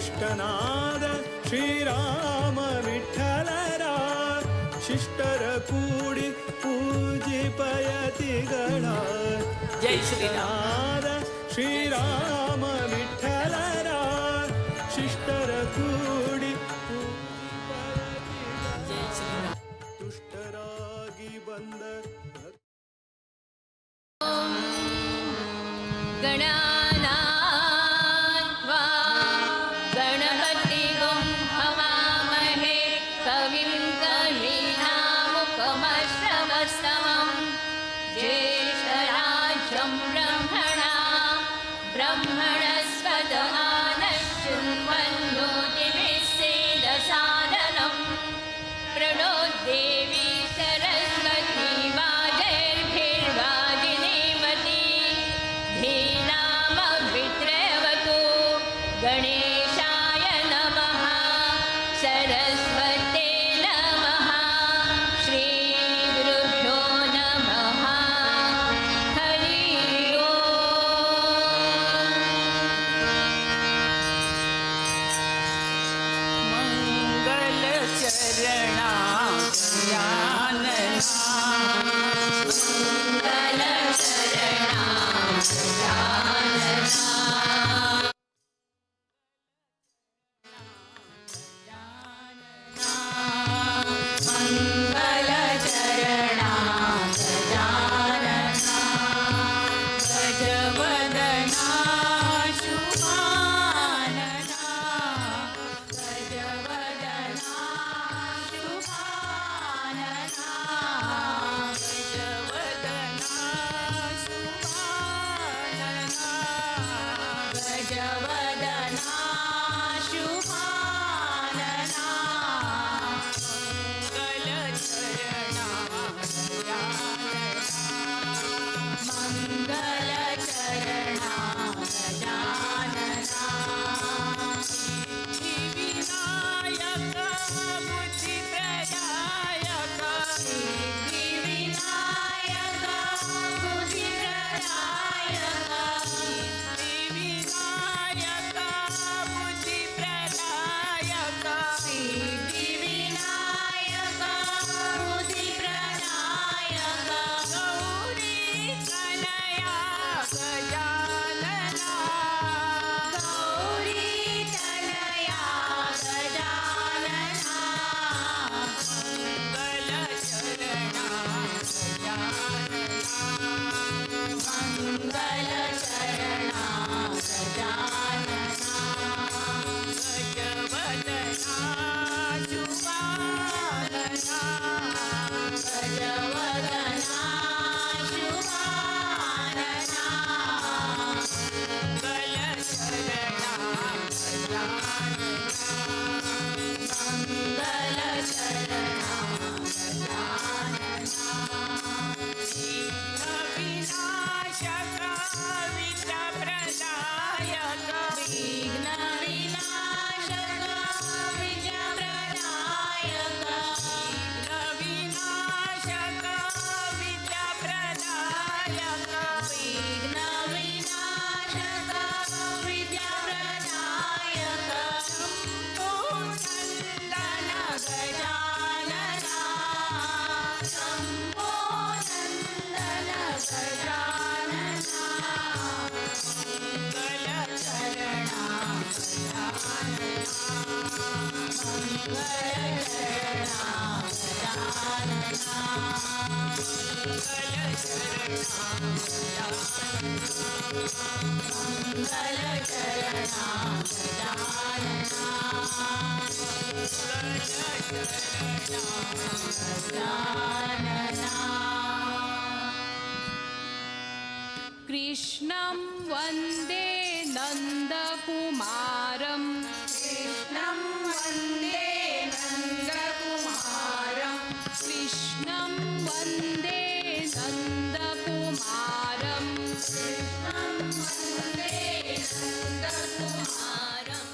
ಇಷ್ಟನಾದ ಶ್ರೀರಾಮ ವಿಠಲರ ಶಿಷ್ಟರ ಕೂಡಿ ಪೂಜಿಪಯತಿಗಳ ಜೈ ಶ್ರೀರಾಮ ಶ್ರೀರಾಮ ವಿಠಲರ ಶಿಷ್ಟರ ಕೂಡಿ ತುಷ್ಟರಾಗಿ ಬಂದ ಗಣನಾತ್ವಾ ಗಣಪತಿಗಂ ಹವಾಮಹೇ ಕವಿಂ ಕವೀನಾಮುಪಮಶ್ರವಸ್ತಮಂ ಜ್ಯೇಷ್ಠರಾಜಂ ಬ್ರಹ್ಮಣಸ್ಪದ ಆನಶ್ಚಿನ್ವನ್ನೋತಿಭಿಸ್ಸೇದಸಾದನಂ ಪ್ರಣೋ ದೇವಿ ಸರಸ್ವತಿ ವಾಜೈರ್ಭಿರ್ವಾಜಿನೇಮತಿ ಧೀನಾಮಭಿತ್ರಯವತು ಗಣೇಶಾಯ ನಮಃ ಸರಸ್ವತೇ ನಮಃ ಶ್ರೀ ಗುರುಭ್ಯೋ ನಮಃ ಹರಿ ಮಂಗಲ ಚರಣ कृष्णं वन्दे नन्दकुमारं कृष्णं वन्दे नन्दकुमारं कृष्णं वन्दे नन्दकुमारं कृष्णं वन्दे नन्दकुमारं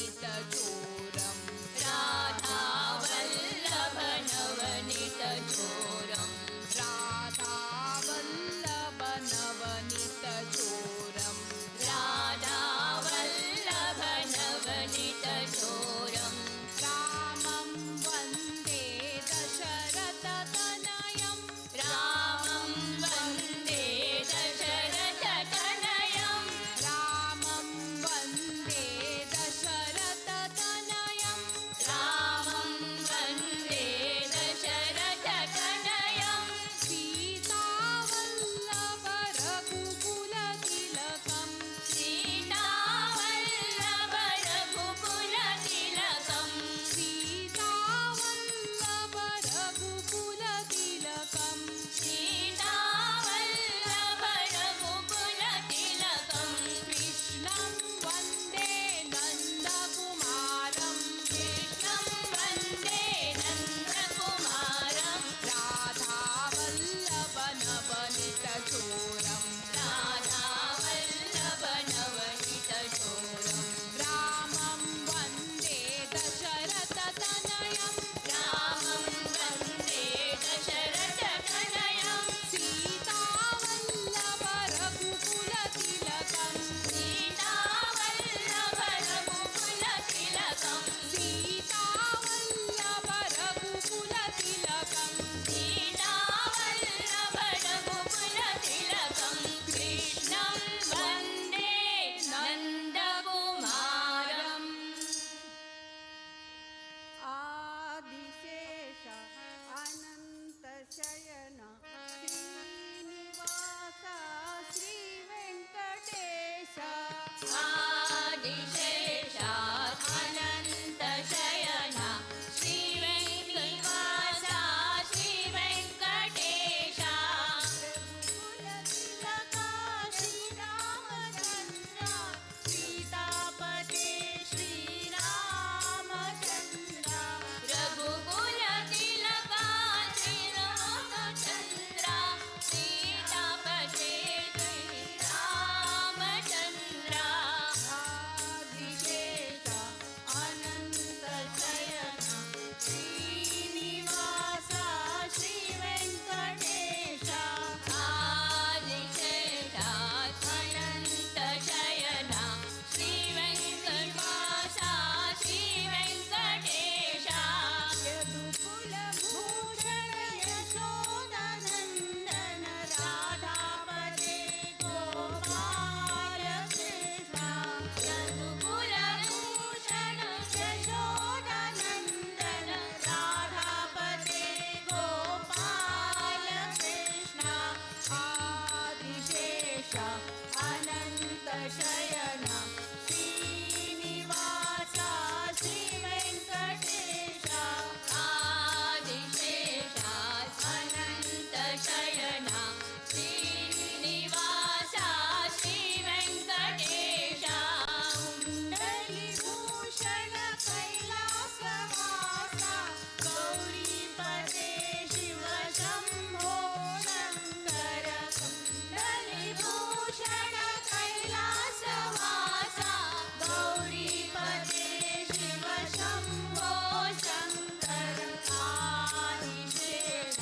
राधावल्लभनवनीतचोरं राधावल्लभनवनीतचोरं राधावल्लभनवनीतचोरं कृष्णं वन्दे नन्दकुमारम् आदिशेष अनन्तशयन श्रीनिवास श्रीवेङ्कटेश आदिशेषात् अनन्तशयन श्रीवेङ्कटनिवास श्रीवेङ्कटेश कुलतिलका श्रीरामचन्द्र सीतापते श्रीरामचन्द्र रघुकुलतिलका श्रीरामचन्द्र सीतापते श्रीरामचन्द्र आदिशेष अनन्तशयन श्रीनिवास श्रीवेङ्कटेश आदिशेषात् अनन्तशयन श्रीवेङ्कटनिवास श्रीवेङ्कटेश यदुकुलभूषण यशोदानन्दन राधापते गोपालकृष्ण यदुकुलभूषण यशोदानन्दन राधापते गोपालकृष्ण आदिशेष अनन्तशयन श्रीनिवास श्रीवेङ्कटेश आदिशेषात् अनन्तशयन श्रीनिवास श्रीवेङ्कटेश कुण्डलीभूषण कैलासवास गौरीपते शिव शम्भो शङ्कर कुण्डलीभूषण कैलासवास गौरीपते शिव शम्भो शङ्कर आदिशेष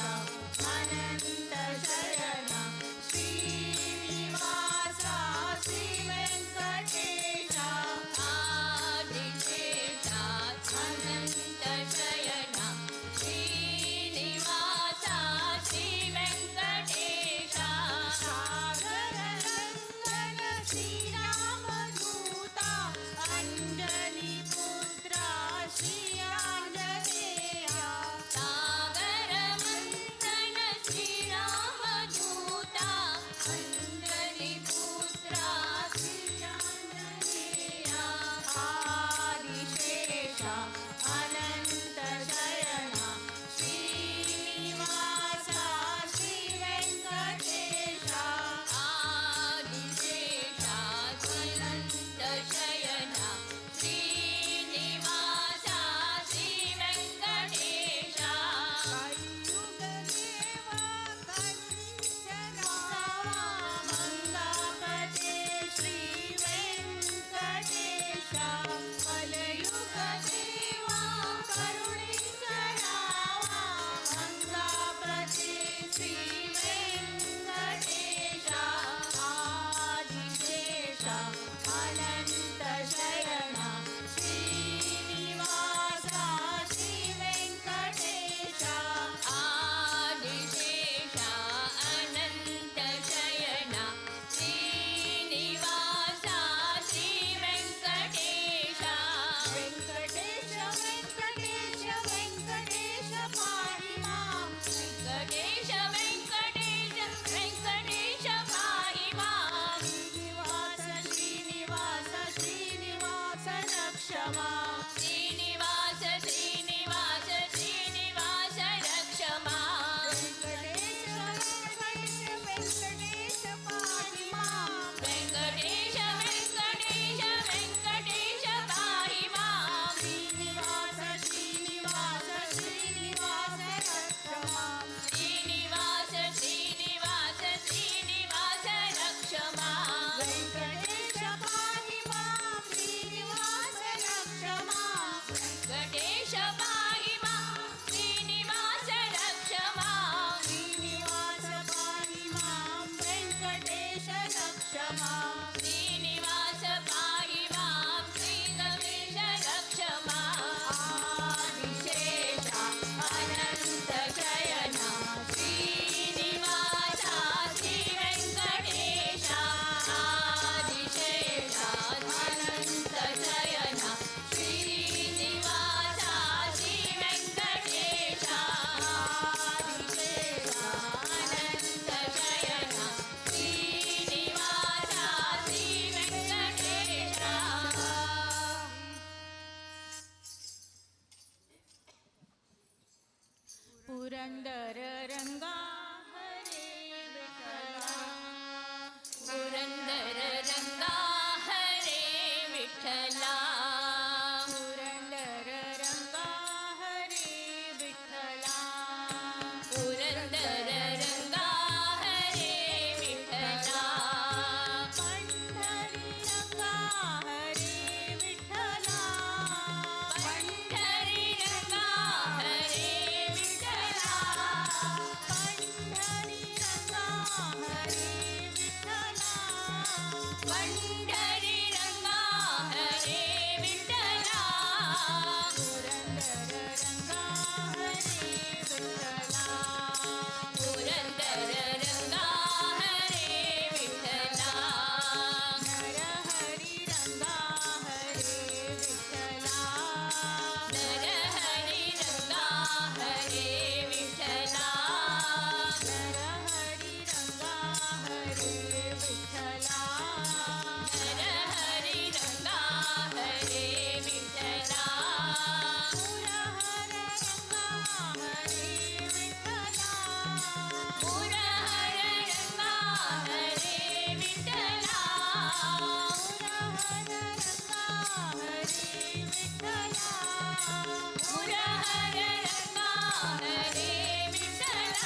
अनन्तशयन श्रीनिवास श्रीवेङ्कटेश आदिशेषात् अनन्तशयन श्रीनिवास श्रीवेङ्कटेश सागररङ्गन श्रीरामदूता अञ्जलिपुत्र श्री आञ्जनेय सागरमन्दन श्रीरामदूता अञ्जलिपुत्र श्रीआञ्जनेय आदिशेष अनन्तशयन श्रीनिवास श्रीवेङ्कटेश आदिशेषात् अनन्तशयन श्रीनिवास श्रीवेङ्कटेश कलियुगदेव कंचनावा मंगापते श्रीवेङ्कटेश कलियुगदेवा करुणीकरावा मंगापते श्रीवेङ्कटेश आदिशेष अनन्तशयन श्रीनिवास श्रीवेङ्कटेश आदिशेष अनन्तशयन श्रीनिवास श्रीवेङ्कटेश वेङ्कटेश वेङ्कटेश वेङ्कटेश पाहि मां वेङ्कटेश वेङ्कटेश वेङ्कटेश पाहि मां श्रीनिवास श्रीनिवास श्रीनिवास रक्ष मां श्रीनिवास श्रीनिवास श्रीनिवास रक्ष मां वेङ्कटेश वेङ्कटेश वेङ्कटेश पाहि मां वेङ्कटेश वेङ्कटेश वेङ्कटेश पाहि मां श्रीनिवास श्रीनिवास श्रीनिवास रक्ष मां श्रीनिवास श्रीनिवास श्रीनिवास रक्ष मां वेङ्कटेश पाहि मां श्रीनिवास रक्ष मां वेङ्कटेश पाहि मां श्रीनिवास रक्ष मां श्रीनिवास पाहि मां वेङ्कटेश रक्ष मां श्रीनिवास पाहि मां श्रीगणेश रक्ष मां आदिशेष अनन्तशयन श्रीनिवास श्रीवेङ्कटेश पंढरी रंगा हरे विठ्ठला पुरंदर रंगा हरे विठ्ठला नरहरी रंगा हरे विठ्ठला नरहरी रंगा हरे विठ्ठला पुरहर रंगा हरे विठ्ठला पुरहर रंगा हरे विठ्ठला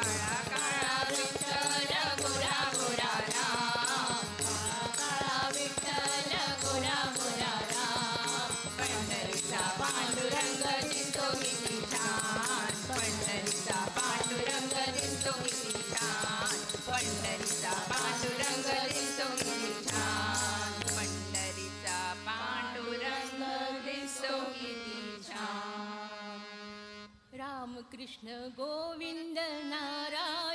काळा काळा विठ्ठल गोरा गोरा राम काळा विठ्ठल गोरा गोरा राम पंढरीचा पांडुरंग दिसतो किती छान पंढरीचा पांडुरंग दिसतो किती छान पंढरीचा पांडुरंग दिसतो किती छान पंढरीचा पांडुरंग दिसतो किती छान राम कृष्ण गोविंद नारायण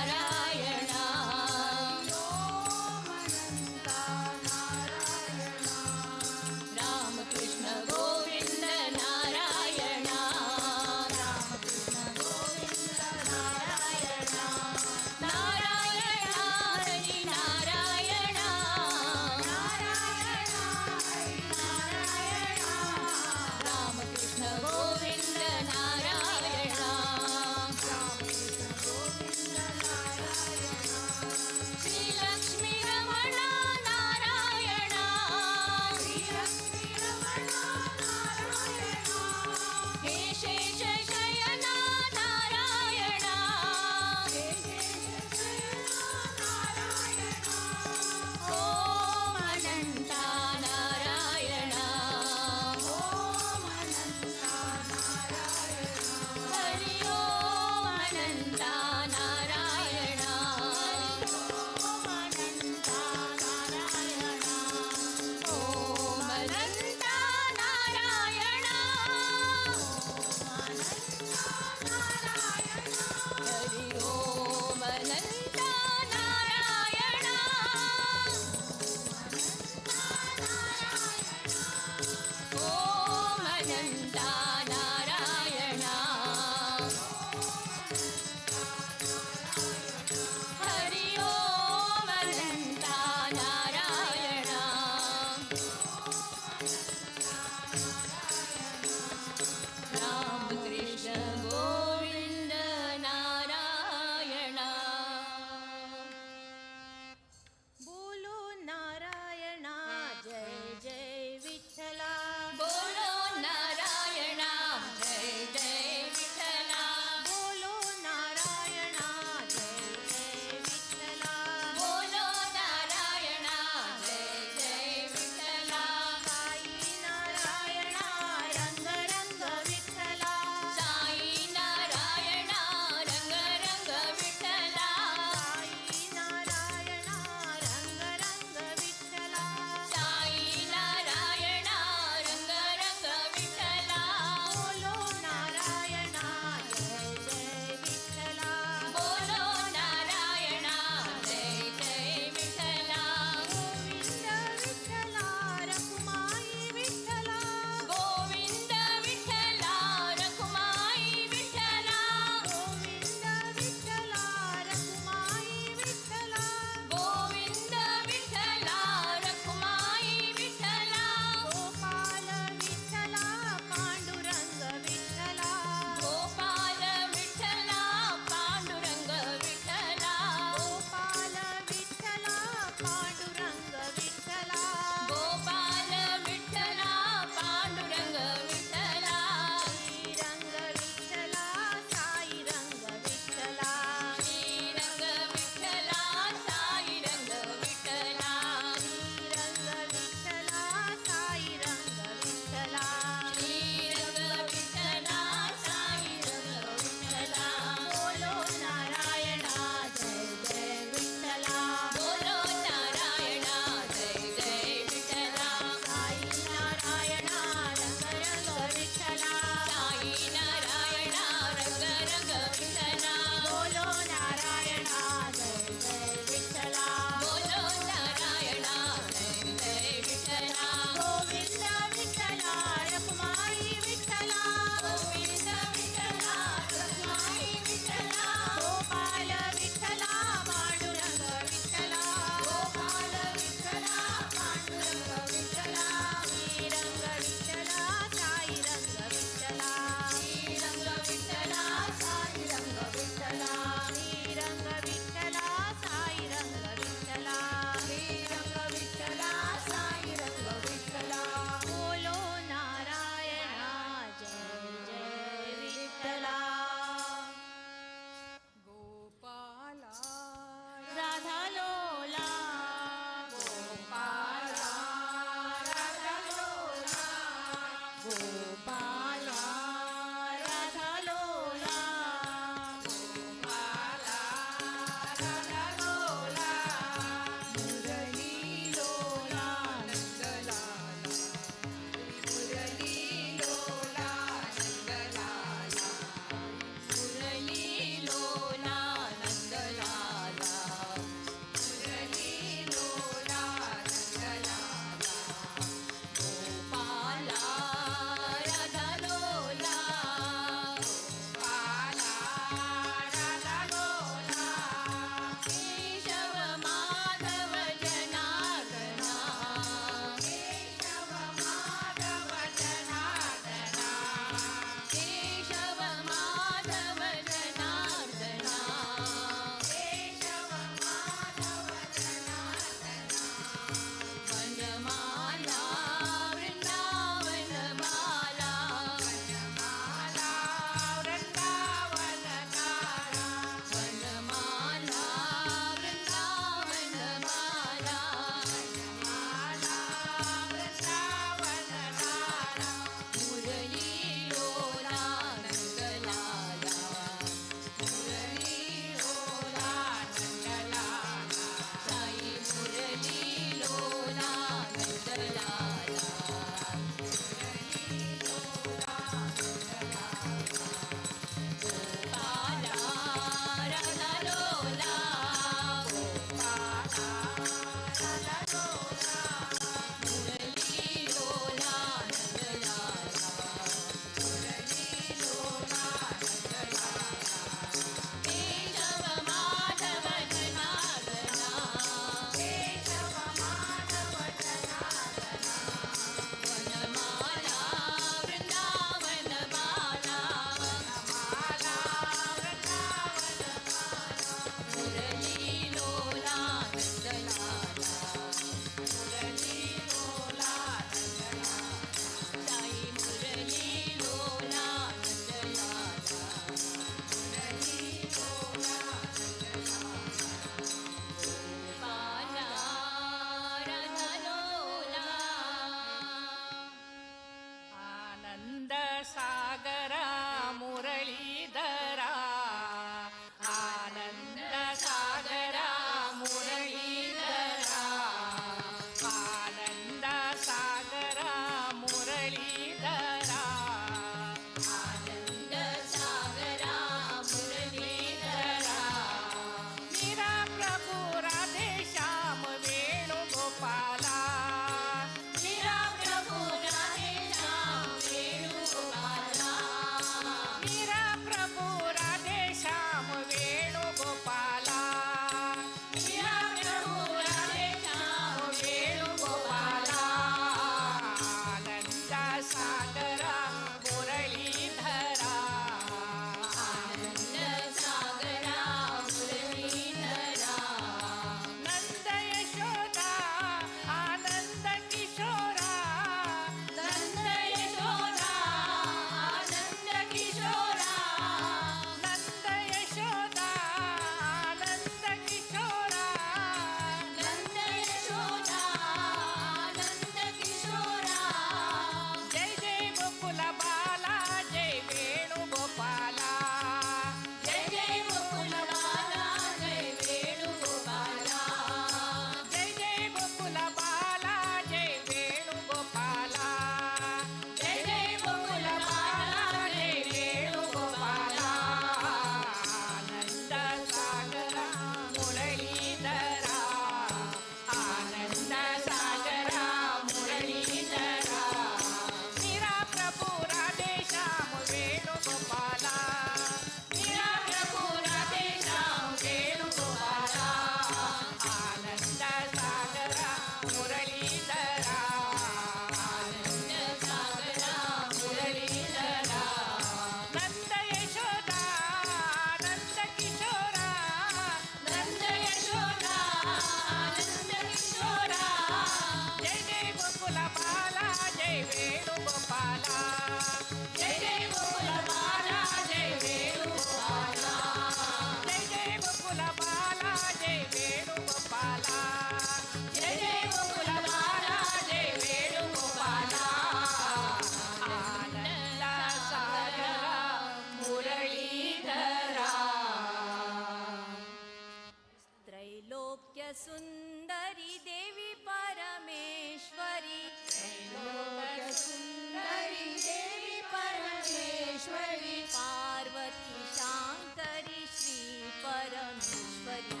त्रैलोक्य सुंदरी देवी परमेश्वरी त्रैलोक्य सुंदरी देवी परमेश्वरी पार्वती शांकरी श्री परमेश्वरी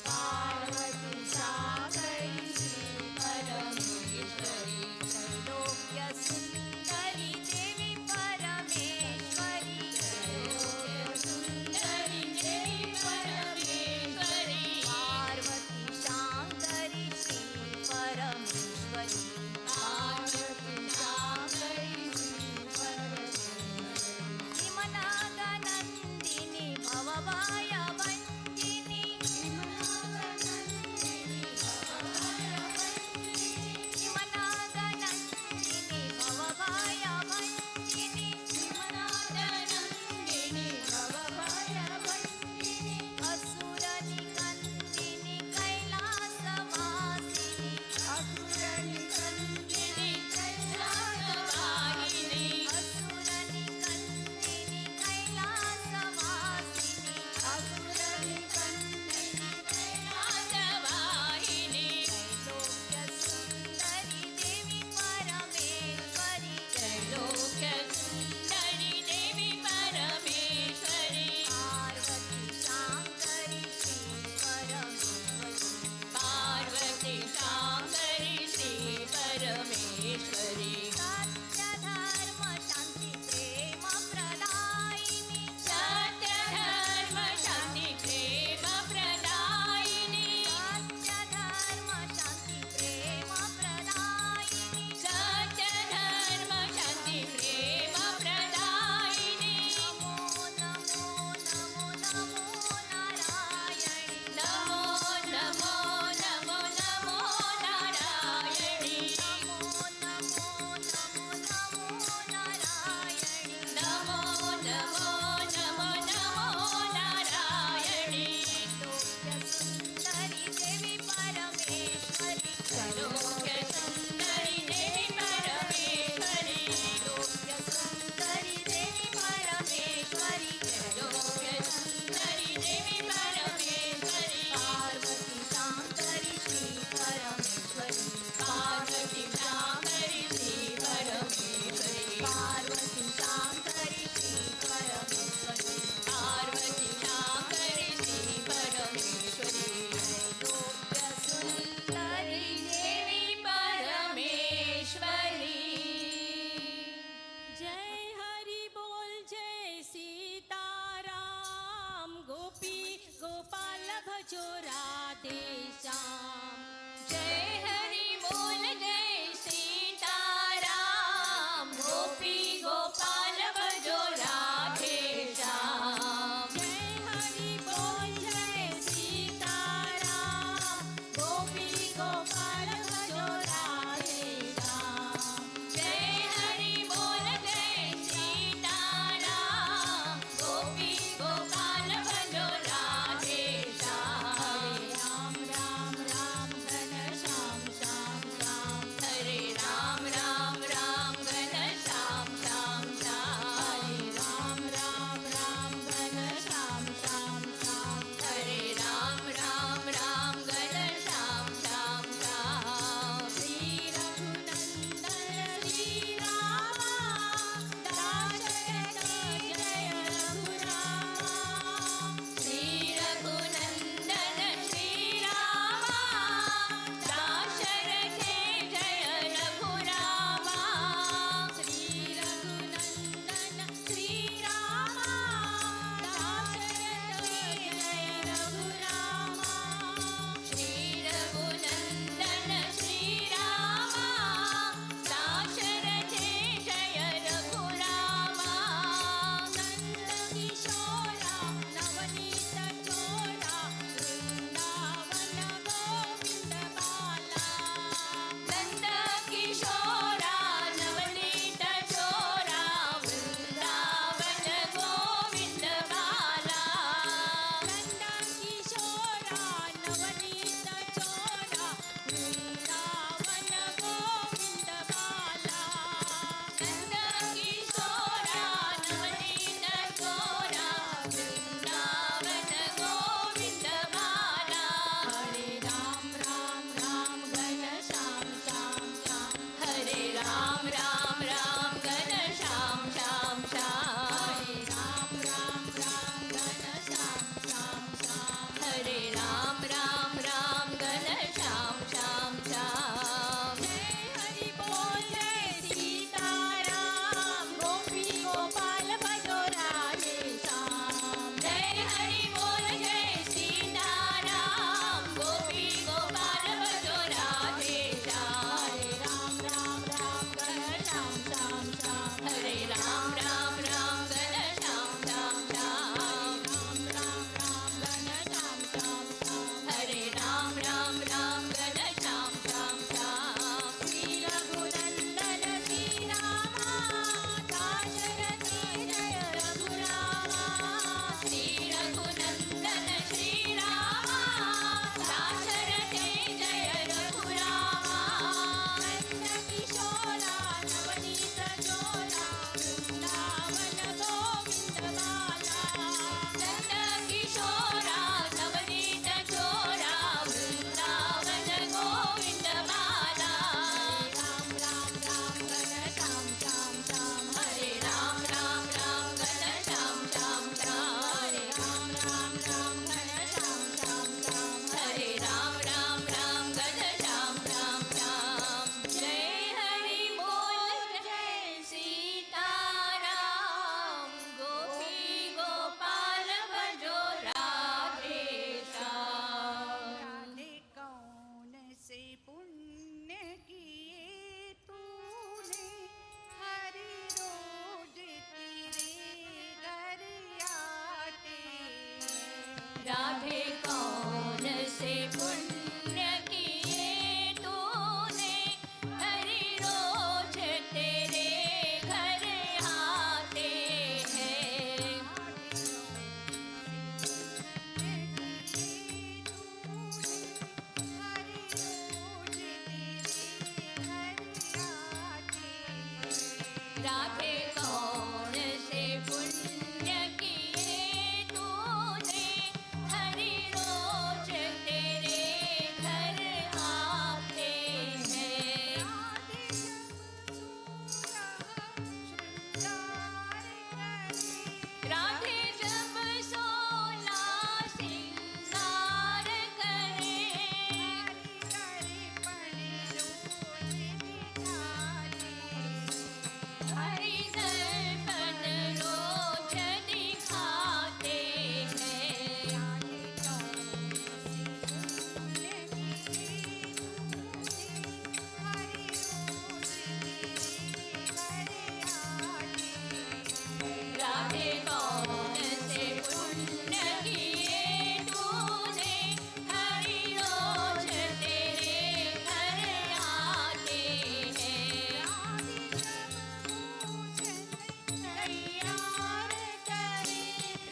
पार्वती शांकरी श्री परमेश्वरी त्रैलोक्य सुंदरी देवी परमेश्वरी सुंदरी देवी परमेश्वरी पार्वती शांकरी श्री परमेश्वरी पार्वती शांकरी श्री परमेश्वरी हिमनादनंदिनी भवभाय वंदिनी हिमनादनंदिनी भवभाय वंदिनी शिवनादनंदिनी भवभयभंदिनी असुरनिकंदिनी कैलासवासिनी असुरनिकंदिनी कैलासवाहिनी असुरनिकंदिनी कैलासवासिनी असुरनिकंदिनी कैलासवाहिनी त्रैलोक्य सुंदरी देवी परमेश्वरी त्रैलोक्य सुंदरी देवी परमेश्वरी पार्वती शांकरी श्री परमेश्वरी पार्वती शांकरी श्री परमेश्वरी सत्य धर्म शांती प्रेम प्रदायिनी सत्य धर्म शांती प्रेम प्रदायिनी सत्य धर्म शांती प्रेम प्रदायिनी सत्य धर्म शांती प्रेम प्रदायिनी नमो नमो नमो नमो नारायणी नमो नमो नमो नमो नारायणी नमो नमो नमो नमो नारायणी नमो नमो नमो नमो नारायणी लोक्य सुंदरी देवी परमेश्वरी त्रैलोक्य सुंदरी देवी परमेश्वरी लोक्य सुंदरी देवी परमेश्वरी त्रैलोक्य सुंदरी देवी परमेश्वरी पार्वती शांकरी श्री परमेश्वरी पार्वती शांकरी श्री परमेश्वरी पार्वती शांकरी श्री परमेश्वरी पार्वती शांकरी श्री परमेश्वरी लोक्य सुंदरी देवी परमेश्वरी जय हरि बोल जय सीताराम गोपी गोपाल भजो राधे श्याम जय हरि बोल जय सीताराम गोपी गोपाल भजो राधे श्याम जय हरि बोल जय सीताराम गोपी गोपाल भजो राधे श्याम जय हरि बोल जय सीताराम गोपी गोपाल भजो राधे श्याम राम राम राम राधे कौन से पुण्य किए तूने, हरि रोज तेरे घर आते हैं। राधे कौन से पुण्य किए तूने, हरि रोज तेरे घर आते हैं। राधे जब सोला सिंगार करे, हरि दर्पण रोज दिखाते हैं। राधे कौन से पुण्य किए तूने, हरि रोज तेरे घर आते हैं।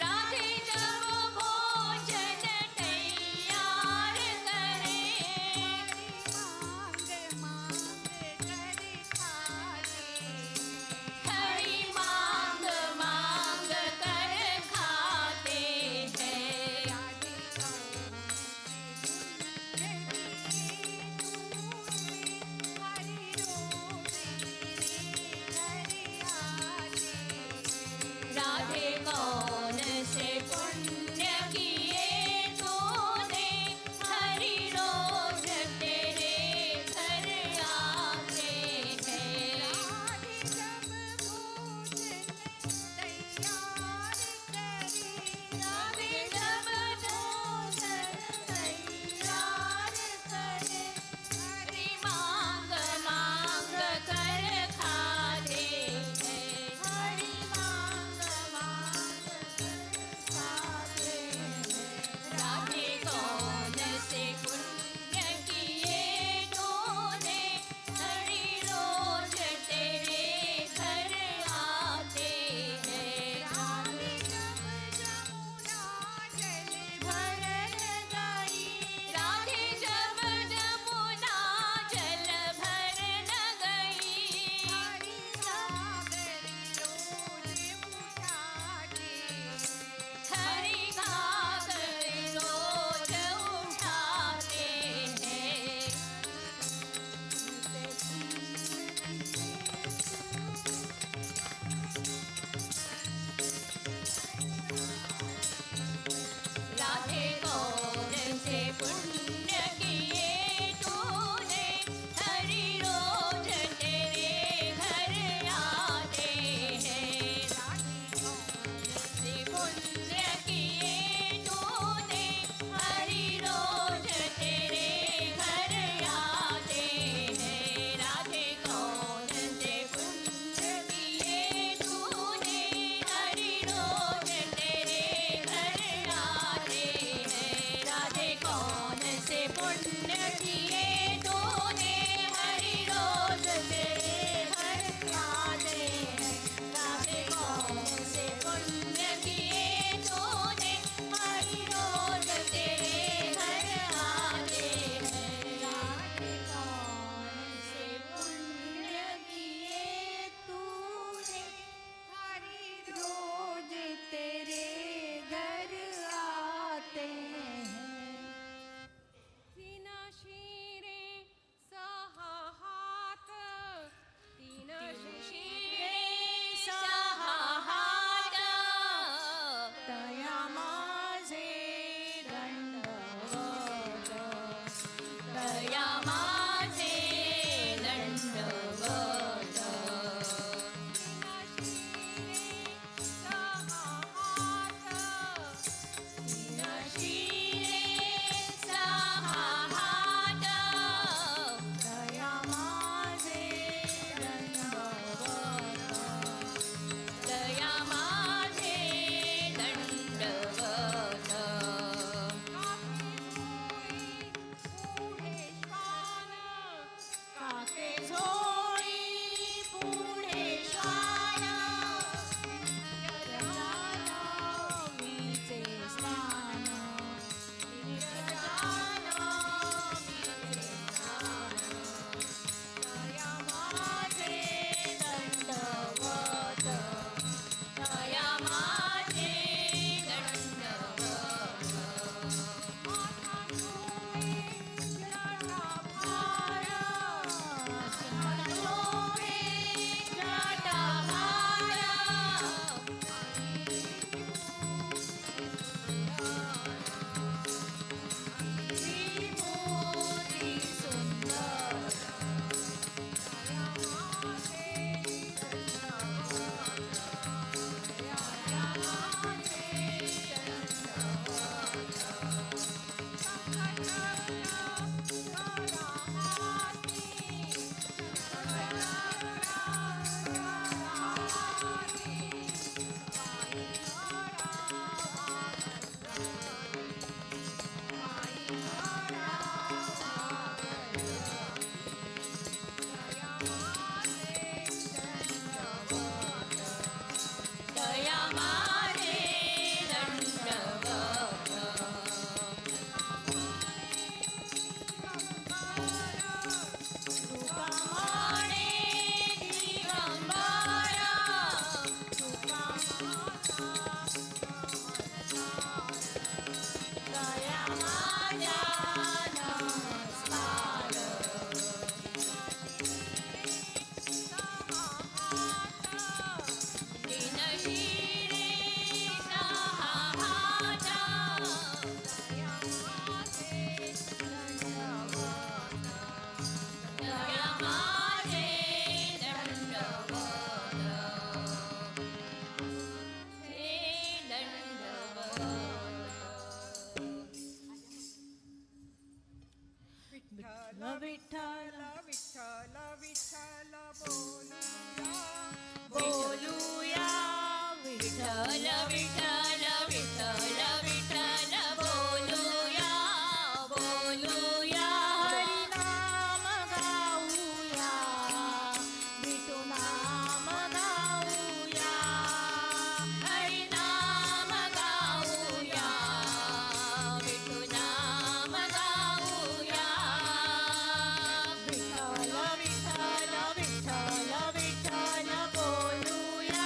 राधे जब भोजन तैयार करे, हरि मांग मांग कर खाते हैं। राधे कौन से पुण्य किए तूने, हरि रोज तेरे घर आते हैं। राधे जब भोजन तैयार करे, हरि मांग मांग कर खाते हैं। हरि मांग मांग कर खाते हैं। राधे कौन से पुण्य किए तूने, हरि रोज तेरे घर आते हैं। राधे जब जमुना जल भरन गई, हरि घाघर रोज उठाते हैं। राधे कौन से पुण्य किए तूने, हरि रोज तेरे घर आते हैं। से पुण्य किए तूने, हरि रोज तेरे घर आते हैं। राधे कौन से पुण्य किए तूने, हरि रोज तेरे घर आते हैं। राधे कौन से पुण्य किए तूने, हरि रोज तेरे घर आते हैं। राधे कौन से पुण्य किए तूने, हरि रोज तेरे घर आते हैं। राधे कौन से पुण्य किए तूने, रोज तेरे घर आते हैं। सीना विठ्ठल विठ्ठल विठ्ठल बोलूया बोलूया विठ्ठल विठ्ठल विठ्ठल विठ्ठल बोलूया बोलूया हरिनाम गाऊया विठू नाम गाऊया हरिनाम गाऊया विठू नाम गाऊया विठ्ठल विठ्ठल विठ्ठल विठ्ठल बोलूया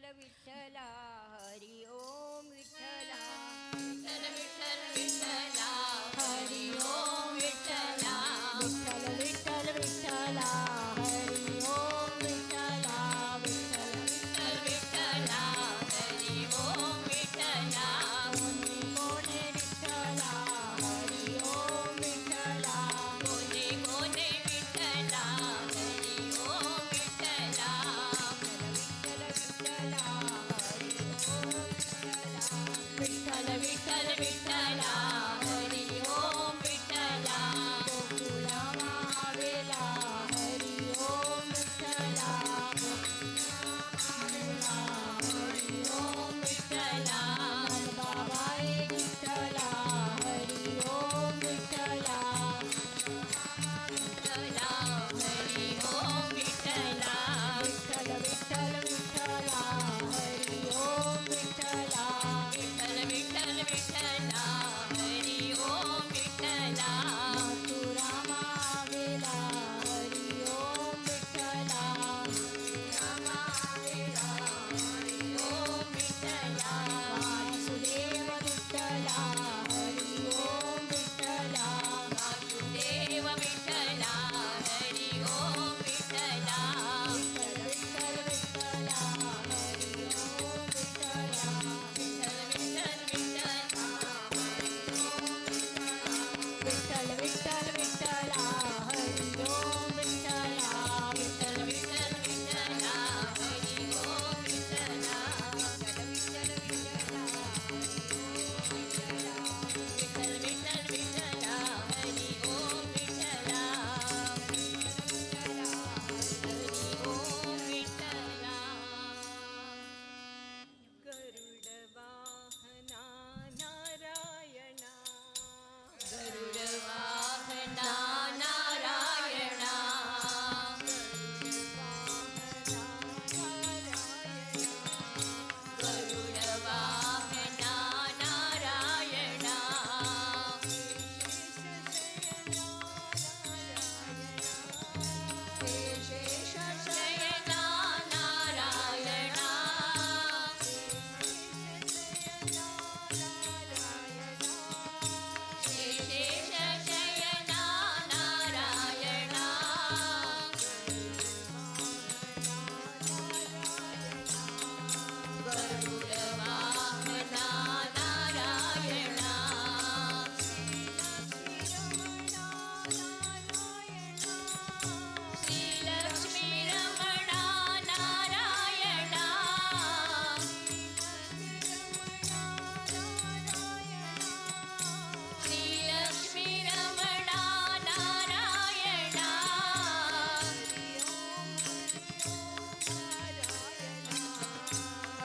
विठ्ठल विठ्ठला हरि ओम विठ्ठला विठ्ठल विठ्ठल विठ्ठला हरि ओम विठ्ठला विठ्ठल विठ्ठल विठ्ठला हरि ओम विठ्ठला विठ्ठल विठ्ठल विठ्ठला हरि ओम विठ्ठला कोणी कोणी विठ्ठला हरि ओम विठ्ठला कोणे कोणे विठ्ठला हरि ओम विठ्ठला विठ्ठल विठ्ठल विठ्ठला विठ्ठल विठ्ठल विठ्ठला हरि ओम विठ्ठला गोकुळा महावेला हरि ओम विठ्ठला हरि ओम विठ्ठला बाबाई विठ्ठला हरि ओम विठ्ठला विठ्ठला हरि ओम विठ्ठला विठ्ठल विठ्ठल विठ्ठला हरि ओम विठ्ठला विठ्ठल विठ्ठल विठ्ठला हरि ओम विठ्ठला मथुरा महावेला हरि ओम विठ्ठला हरि ओम विठ्ठला वासुदेव विठ्ठला हरि ओम विठ्ठला वासुदेव विठ्ठला हरि ओम विठ्ठला विठ्ठल विठ्ठल विठ्ठला हरि ओम विठ्ठला विठ्ठल विठ्ठल विठ्ठला विठ्ठल विठ्ठल विठ्ठला हरि ओम विठ्ठला विठ्ठल विठ्ठल विठ्ठला हरि ओम विठ्ठला विठ्ठल विठ्ठल विठ्ठला हरि ओम विठ्ठला हरि ओम विठ्ठला गरुड वाहना नारायणा गरुड वाहना नारायणा गरुड वाहना नारायणा शयना नारायणा शेष शयना नारायणा गरुड वाहना नारायणा श्रीलक्ष्मी रमणा नारायणा श्रीलक्ष्मी रमणा नारायणा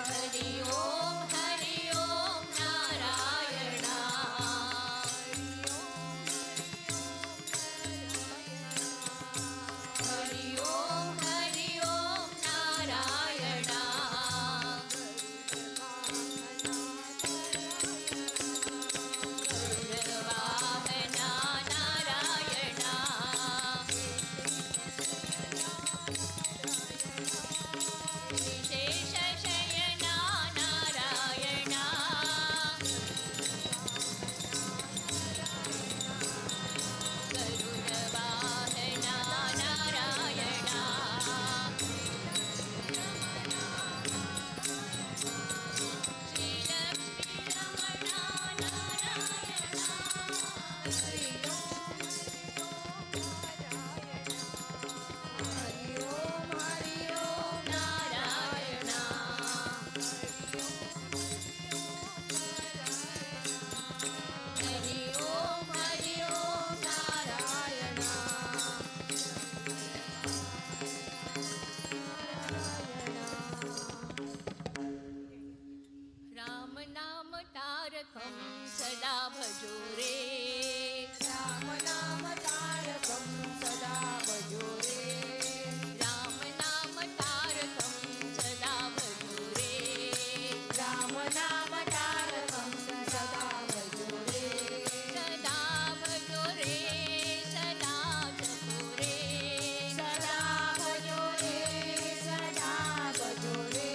हरि ओम नारायणा हरि ओम नारायणा गरुड वाहना नारायणा विशेष शयना नारायणा गरुड वाहना नारायणा श्रीलक्ष्मी रमणा नारायणा हरि ओम नारायणा हरि ओम नारायणा राम नाम तारकं सदा भजो रे राम नाम तारकं सदा भजो रे राम नाम तारकं सदा भजो रे राम नाम तारकं सदा भजो रे सदा भजो रे सदा जपो रे सदा भजो रे सदा भजो रे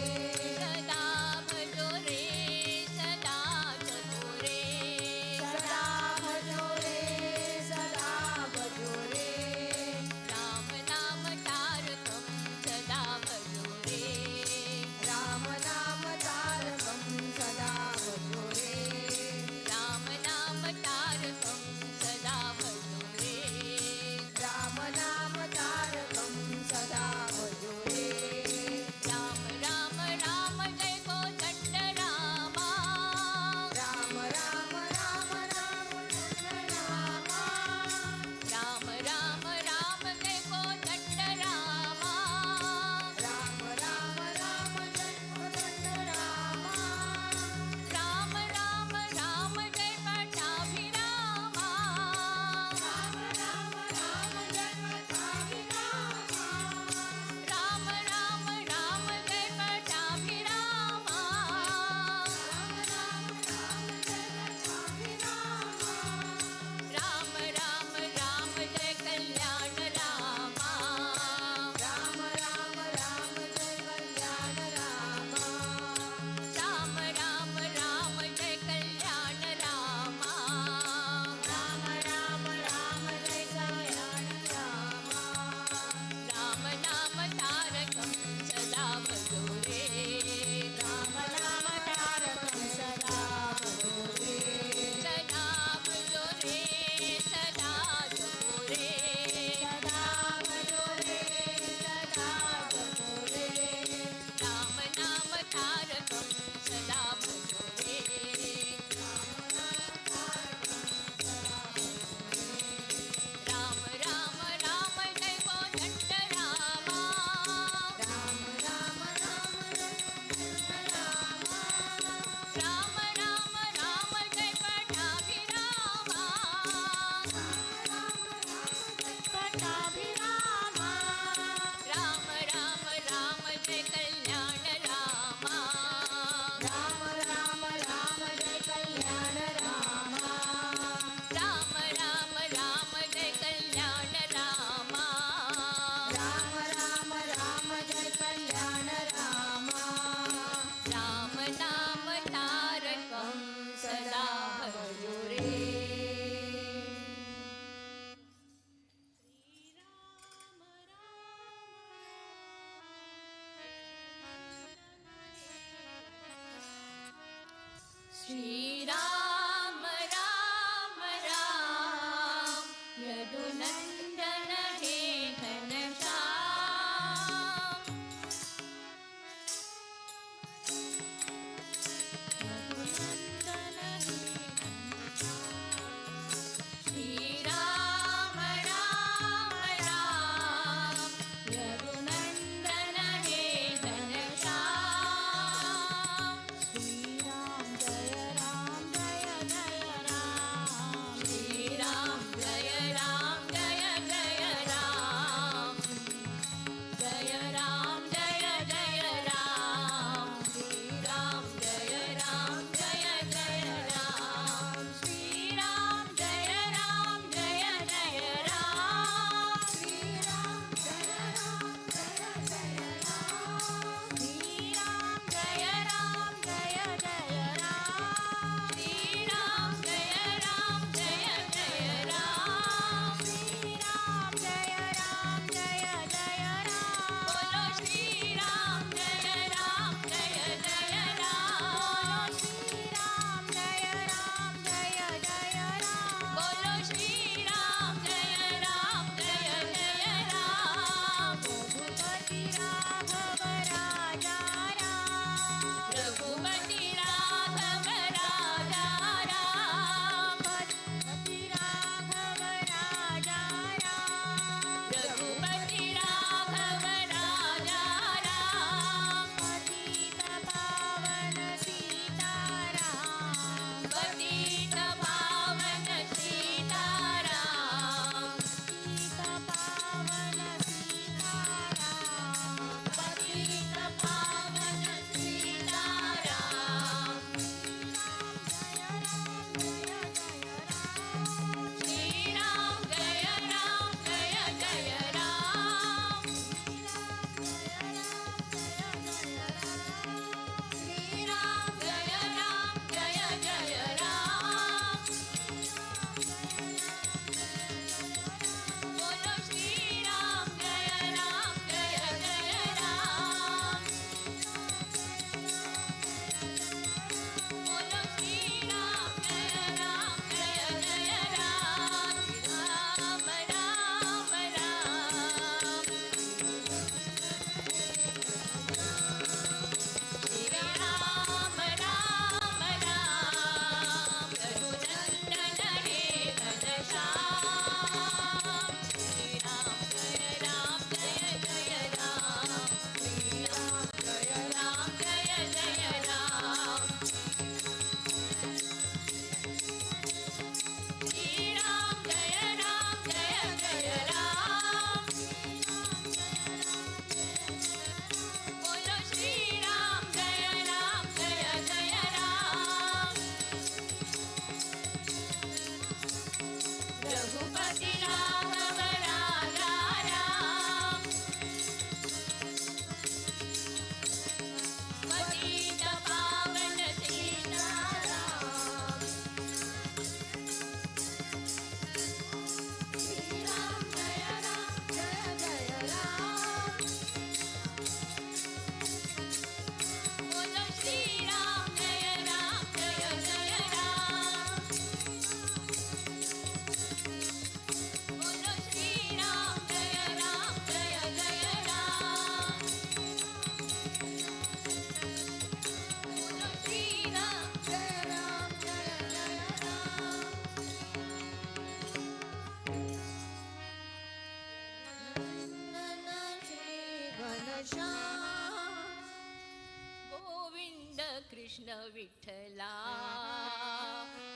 गोविंद कृष्ण विठ्ठला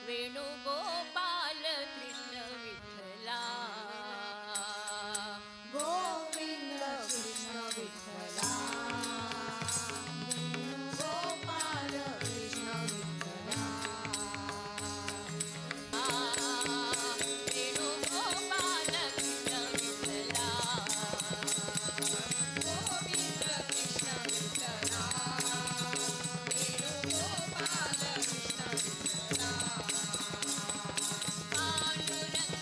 वेणुगोपाल कृष्ण विठ्ठला गोविंद कृष्ण विठ्ठला गोपाल कृष्ण विठ्ठला वेणुगोपाल कृष्ण विठ्ठला गोविंद कृष्ण विठ्ठला वेणुगोपाल कृष्ण विठ्ठला पांडुरंग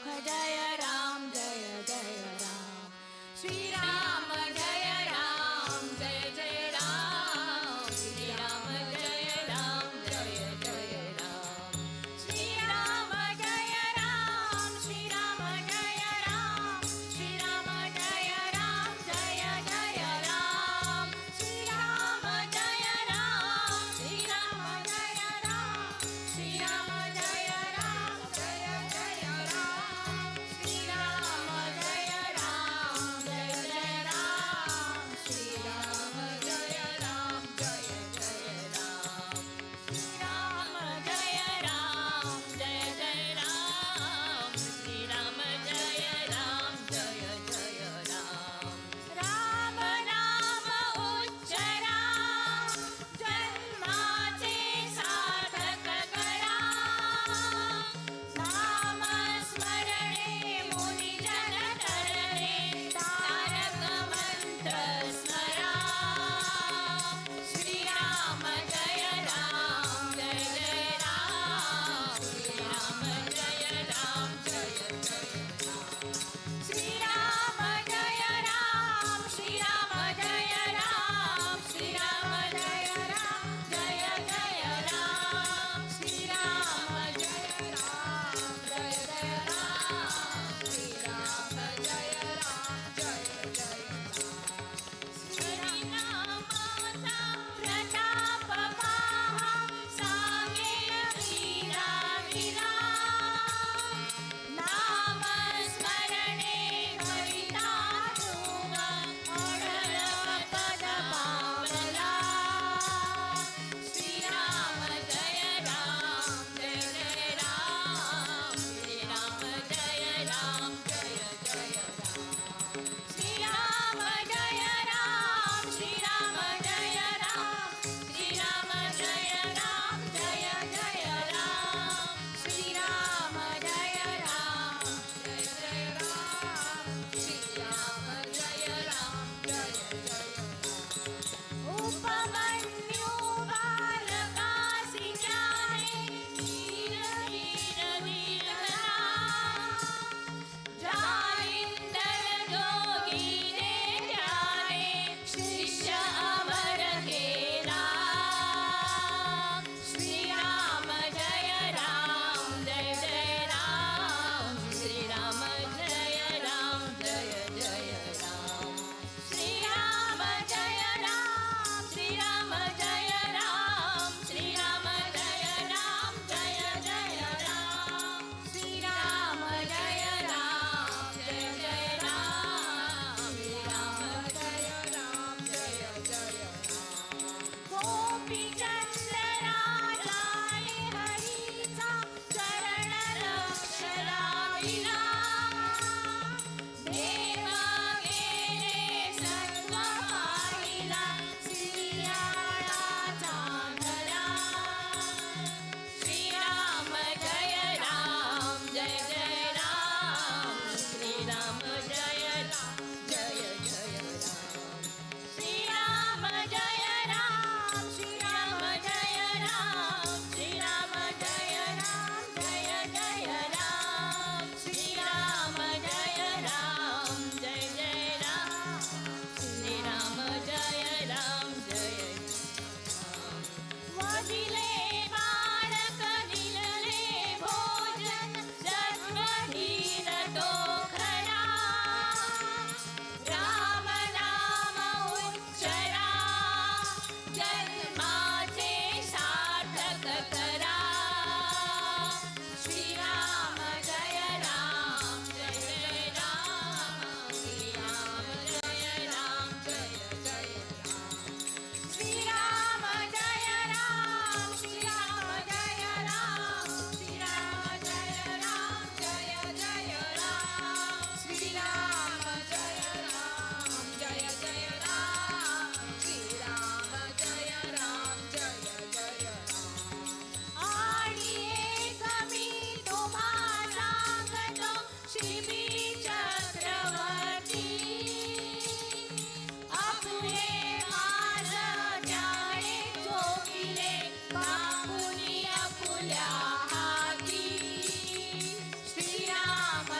जय राम जय जय राम श्रीराम जय राम जय जय राम श्रीराम जय राम जय जय राम श्रीराम जय राम श्रीराम जय राम श्रीराम जय राम जय जय राम श्रीराम जय राम श्रीराम जय राम श्रीराम जय राम जय जय राम श्रीराम जय राम जय जय राम श्रीराम जय राम जय जय राम श्रीराम जय राम जय जय राम श्रीराम जय राम जय जय राम राम नाम उच्चरा जन्माचे सार्थक करा नाम स्मरणे मुनिजन तरणे तारक मंत्र स्मरा श्रीराम जय राम जय जय राम श्रीराम जय राम जय जय राम श्रीराम जय राम श्रीराम जय राम श्रीराम जय राम जय जय राम श्रीराम जय राम जय जय राम श्रीराम जय राम जय जय श्रीनामाचा प्रताप पाहा सांगे वीरा वीरा नाम स्मरणे करिता तुम ओढळ पद पावला श्रीराम जय राम जय जय राम श्रीराम जय राम जय जय राम श्रीराम जय राम श्रीराम जय राम श्रीराम जय राम जय जय राम श्रीराम जय राम जय जय राम श्रीराम जय राम जय जय उपमन्यु बालकासी जाने वीर वीर वीरधरा जाईंदर जोगीने ध्याने शिष्य अमर केला श्रीराम जय राम जय जय राम श्रीराम जय राम जय जय राम श्रीराम जय राम श्रीराम जय राम श्रीराम जय राम जय जय राम श्रीराम जय राम जय जय राम श्रीराम जय राम जय जय राम गोपी चंद्र राजाने हरीचा चरण लक्ष लाविला देव गेले सर्व पाहिला श्रीयाळाचा धरा श्रीराम जय राम जय जय राम श्रीराम जय राम जय जय राम श्रीराम जय राम श्रीराम जय राम श्रीराम जय राम जय जय राम श्रीराम जय राम जय जय राम श्रीराम जय राम जय वदिले बाळक दिलले भोजन जन्मधीर तो खरा राम नाम उच्चरा जन्माचे सार्थक करा श्रीराम जय राम जय जय राम श्रीराम जय राम जय जय राम श्रीराम जय राम श्रीराम जय राम श्रीराम जय राम जय जय राम श्रीराम जय राम जय जय राम श्रीराम जय राम जय जय राम आणि एक मी तुम्हा सांगतो श्री चक्रवर्ती आपले माझ जाणे जोगिले बापुनी आपुल्या हाती श्रीराम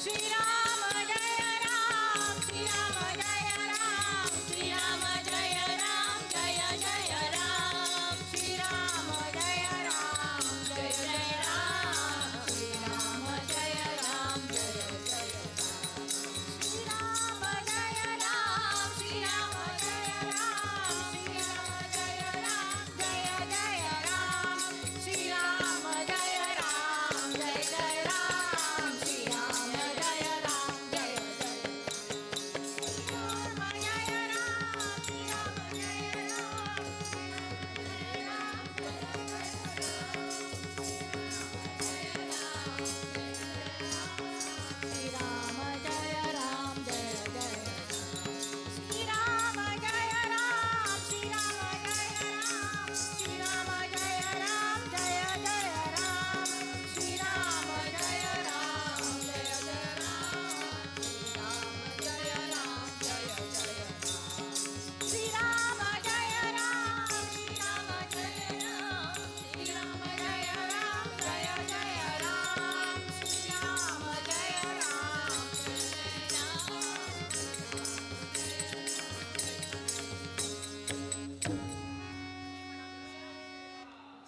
श्रीराम जय राम श्रीराम जय राम श्रीराम जय राम जय जय राम श्रीराम जय राम जय जय राम श्रीराम जय राम जय जय राम श्रीराम जय राम श्रीराम जय राम श्रीराम जय राम जय जय राम श्रीराम जय राम जय जय राम श्रीराम जय राम जय जय श्रीराम जय राम श्रीराम जय राम जय राम जय जय श्रीराम जय राम श्रीराम जय राम श्रीराम जय राम जय जय राम श्रीराम जय राम जय जय राम श्रीराम जय राम जय जय राम श्रीराम जय राम श्रीराम जय राम श्रीराम जय राम जय जय राम श्रीराम जय राम जय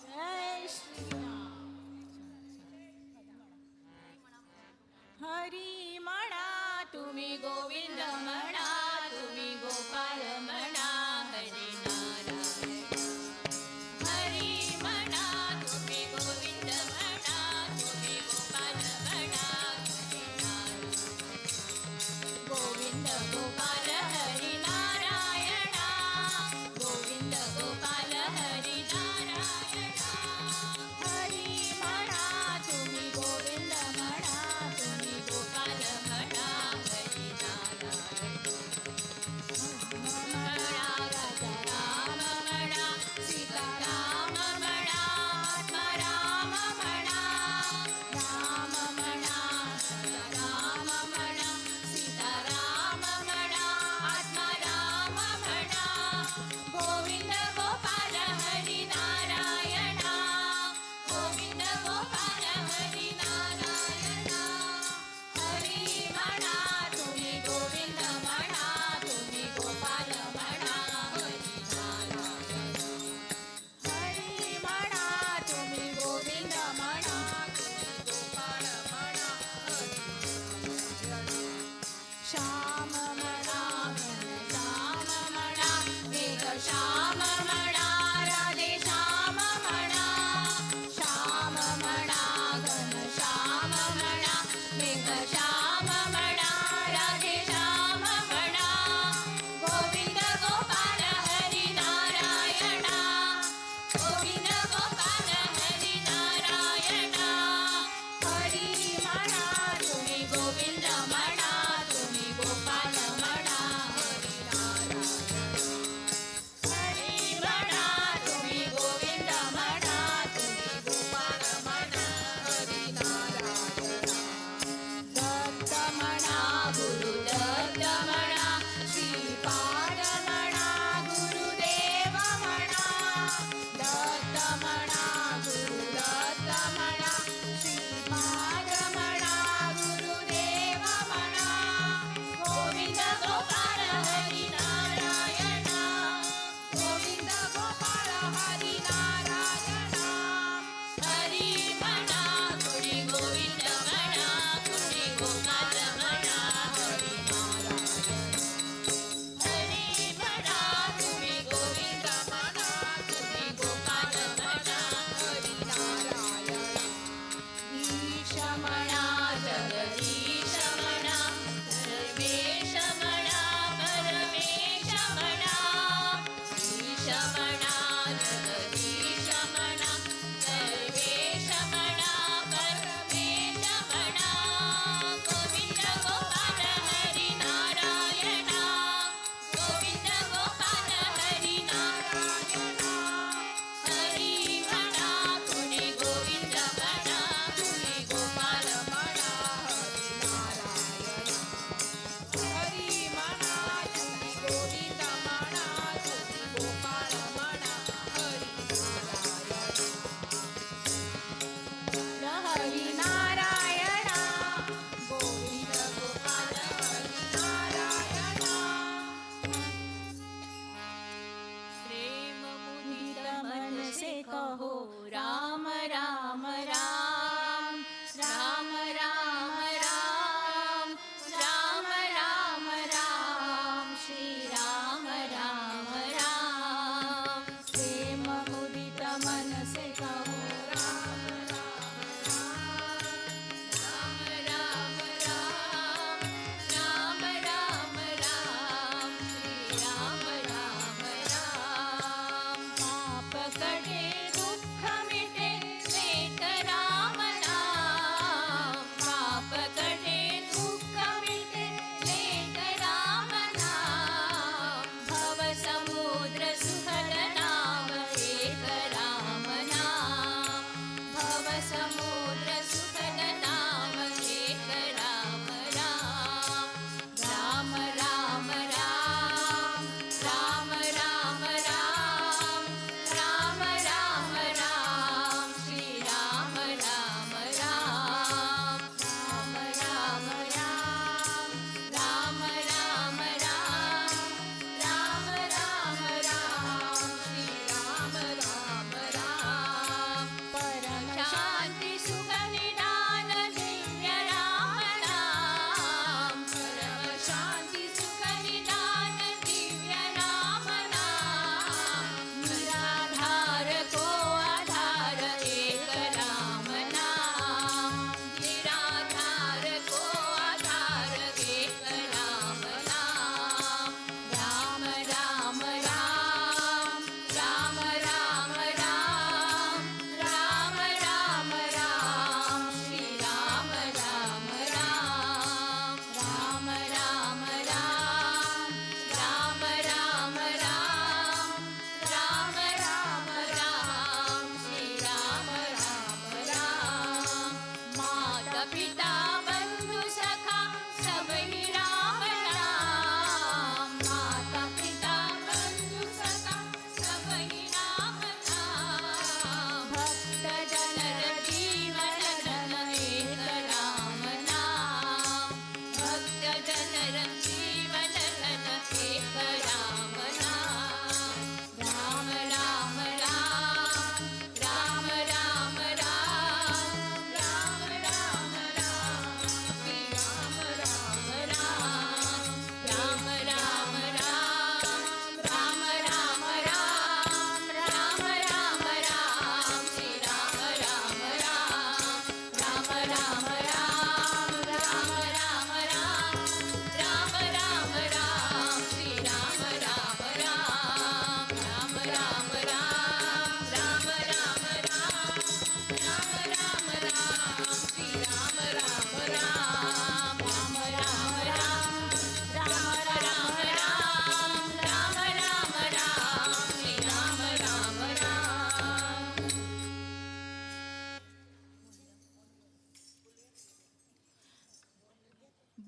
जय श्रीराम हरी म्हणा तुम्ही गोविंद म्हणा तुम्ही गोपाल म्हणा हरी नारायण हरी म्हणा तुम्ही गोविंद म्हणा तुम्ही गोपाल म्हणा हरी नारायण गोविंद गोपाल हरी नारायणा गोविंद गोपाल हरी नारायणा हरी म्हणा तुम्ही गोविंद म्हणा तुम्ही गोपाल म्हणा हरी नारायण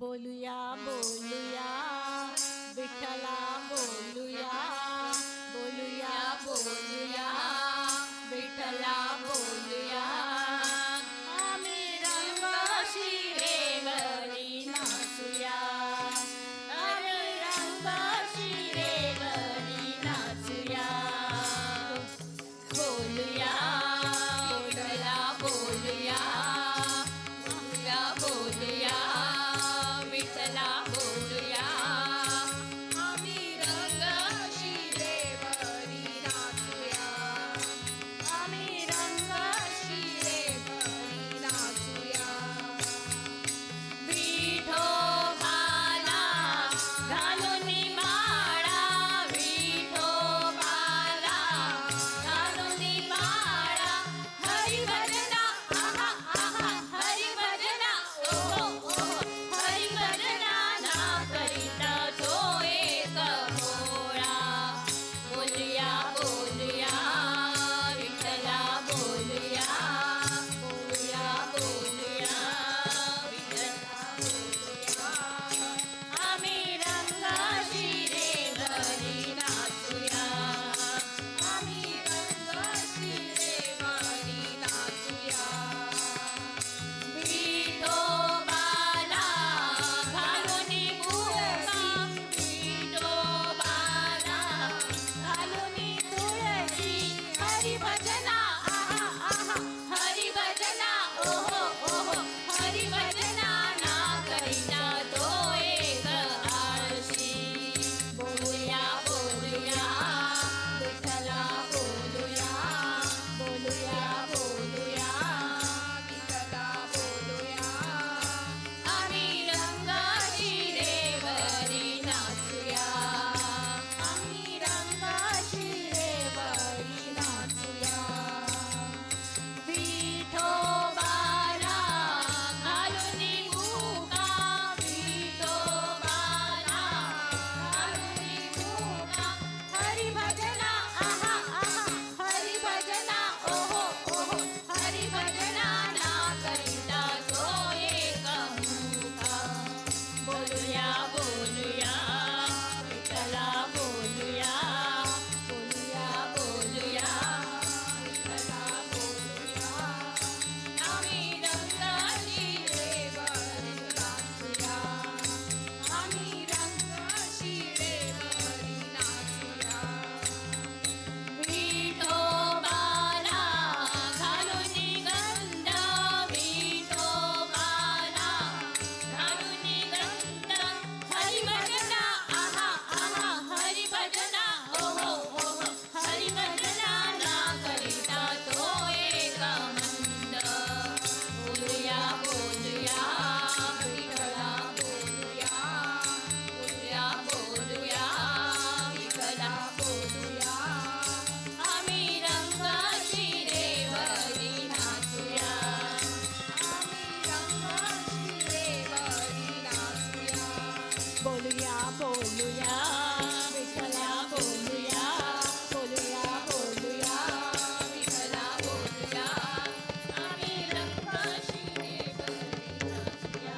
बोलूया बोलूया विठ्ठला बोलूया बोलूया बोलूया विठ्ठला बोलूया आम्ही रंग शिरेवरी नाचूया आम्ही रंग शिरेवरी नाचूया बोलूया विठ्ठला बोलूया बोलूया बोलूया विठ्ठला बोलूया आम्ही रंग शिरेवरी नाचूया आम्ही रंग शिरेवरी नाचूया विठोबाला घालून माळा विठोबाला घालून माळा हरिभजना आहा आहा हरिभजना ओहो ओहो हरिभजना ना करिता तो एक भोळा बोलूया बोलूया विठ्ठला बोलूया बोलूया बोलूया विठ्ठला बोलूया आम्ही रंग शिरेवरी नाचूया आम्ही रंग शिरेवरी नाचूया विठोबाला घालून तुळशी विठोबाला घालून तुळशी हरिभजना आहा आहा हरिभजना ओहो ओहो हरिभजना ना करिता तो एक आळशी बोलूया बोलूया विठ्ठला बोलूया बोलूया बोलूया विठ्ठला बोलूया आम्ही रंग शिरेवरी नाचूया आम्ही रंग शिरेवरी नाचूया विठोबाला घालून मुका विठोबाला घालून मुका हरिभजना आहा आहा हरिभजना ओहो ओहो हरिभजना ना करिता तो एक मुका बोलूया बोलूया विठ्ठला बोलूया बोलूया बोलूया विठ्ठला बोलूया आम्ही रंग शिरेवरी नाचूया आम्ही रंग शिरेवरी नाचूया विठोबाला घालून गंध विठोबाला घालून गंध हरिभजना आहा आहा हरिभजना ओहो ओहो हरिभजना ना करिता तो एक मंद बोलूया बोलूया विठ्ठला बोलूया बोलूया बोलूया विठ्ठला बोलूया आम्ही रंग शिरेवरी नाचूया आम्ही रंग शिरेवरी नाचूया बोलूया बोलूया विठ्ठला बोलूया बोलूया बोलूया विठ्ठला बोलूया आम्ही रंग शिरेवरी नाचूया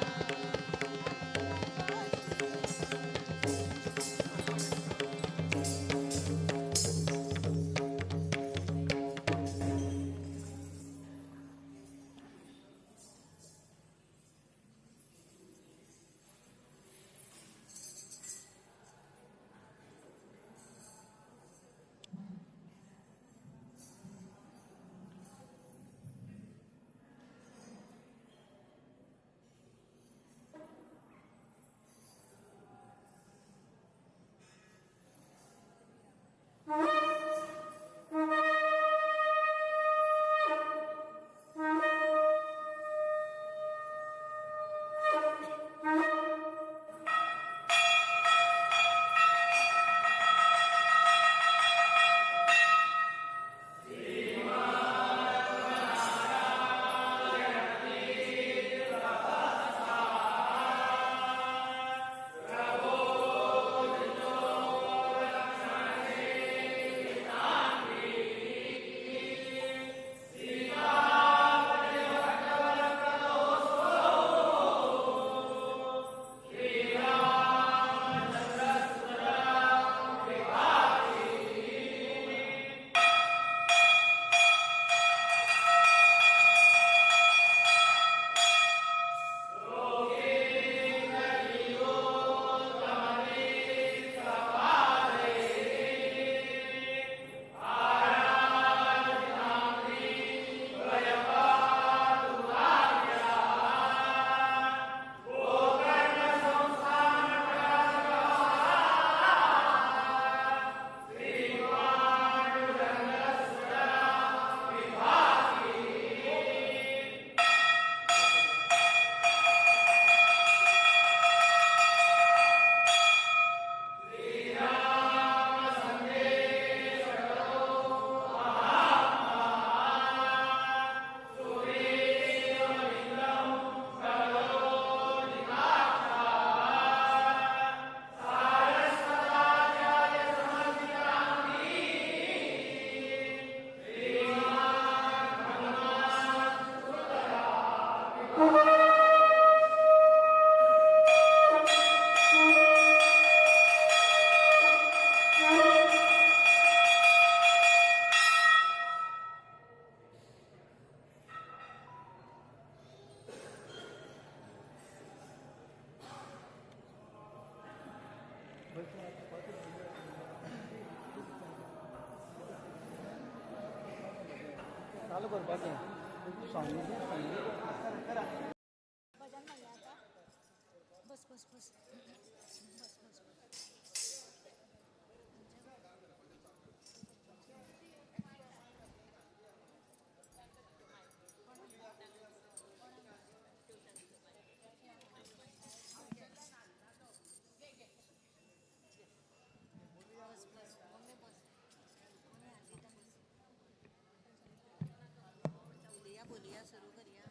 बोलूया सुरू करूया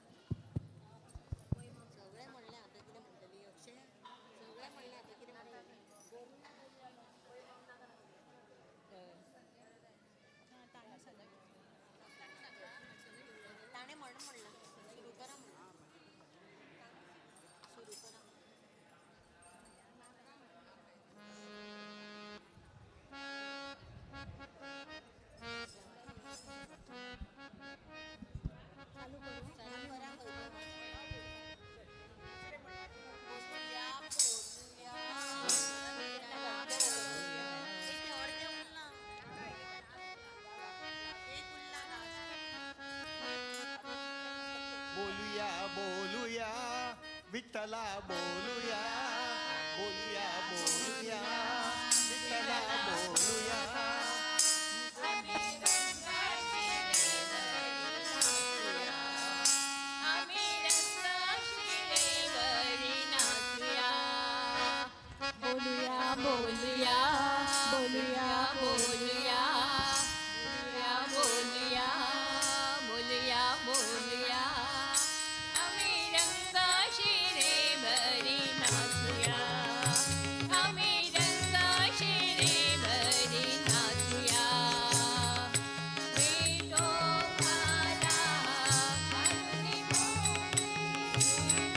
सगळे म्हणले आता कितें म्हणटली अक्षय सगळे म्हणले आता कितें म्हणटली ताणें म्हणून म्हणलं सुरू करा म्हणून सुरू करा चालू करा बोलूया बोलूया विठ्ठला बोलूया बोलूया बोलूया विठ्ठला बोलूया बोलूया बोलूया बोलूया बोलूया बोलूया बोलूया बोलूया आम्ही रंगाशी रे भरी नाचूया आम्ही रंगाशी रे भरी नाचूया विठोबाला घालून